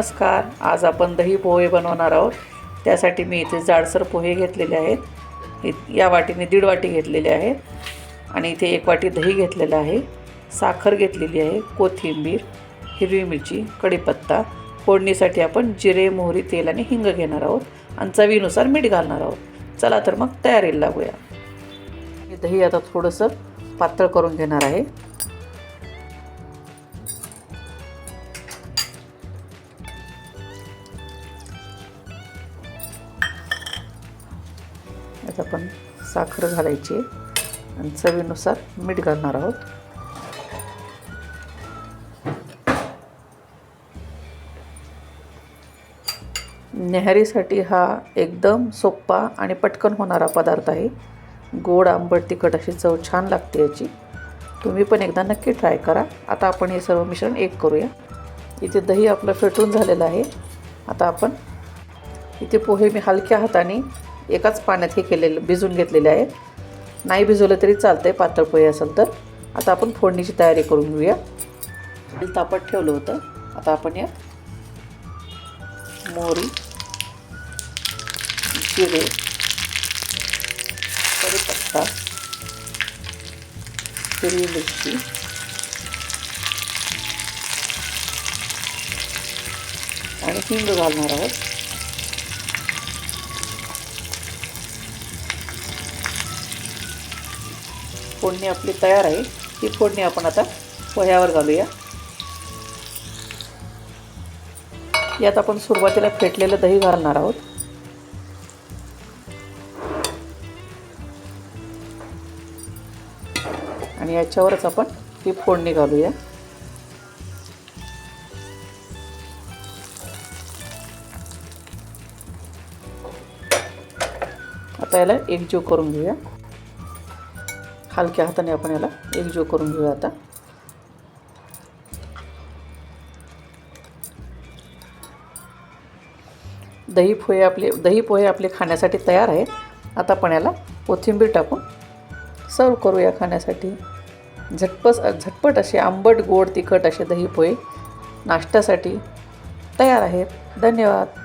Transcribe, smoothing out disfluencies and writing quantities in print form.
नमस्कार. आज आपण दही पोहे बनवणार आहोत. त्यासाठी मी इथे जाडसर पोहे घेतलेले आहेत. या वाटीने 1.5 वाटी घेतलेले आहेत आणि इथे 1 वाटी दही घेतलेलं आहे. साखर घेतलेली आहे, कोथिंबीर, हिरवी मिरची, कढीपत्ता. फोडणीसाठी आपण जिरे, मोहरी, तेल आणि हिंग घेणार आहोत आणि चवीनुसार मीठ घालणार आहोत. चला तर मग तयारीला लागूया. हे दही आता थोडंसं पातळ करून घेणार आहे. आता आपण साखर घालायची आणि चवीनुसार मीठ घालणार आहोत. न्याहारीसाठी हा एकदम सोपा आणि पटकन होणारा पदार्थ आहे. गोड, आंबट, तिखट अशी चव छान लागते याची. तुम्ही पण एकदा नक्की ट्राय करा. आता आपण हे सर्व मिश्रण एक करूया. इथे दही आपलं फेटून झालेलं आहे. आता आपण इथे पोहे मी हलक्या हाताने एकाच पाण्यात हे केलेलं भिजून घेतलेले आहेत. नाही भिजवलं तरी चालतं आहे पातळ पोहे असेल तर. आता आपण फोडणीची तयारी करून घेऊया. तेल तापत ठेवलं होतं. आता आपण या मोहरी, जिरे, कढीपत्ता, हिरवी मिरची आणि हिंग घालणार आहोत. फोडणी आपली तयार आहे. ही फोडणी आपण आता पोह्यावर घालूया. यात आपण सुरुवातीला फेटलेलं दही घालणार आहोत. आणि याच्यावरच आपण ही फोडणी घालूया. आता याला एकजीव करून घेऊया. हलक्या हाताने आपण याला एकजीव करून घेऊया. आता दही पोहे आपले खाण्यासाठी तयार आहेत. आता आपण याला कोथिंबीर टाकून सर्व करूया खाण्यासाठी. झटपट असे आंबट, गोड, तिखट असे दही पोहे नाश्त्यासाठी तयार आहेत. धन्यवाद.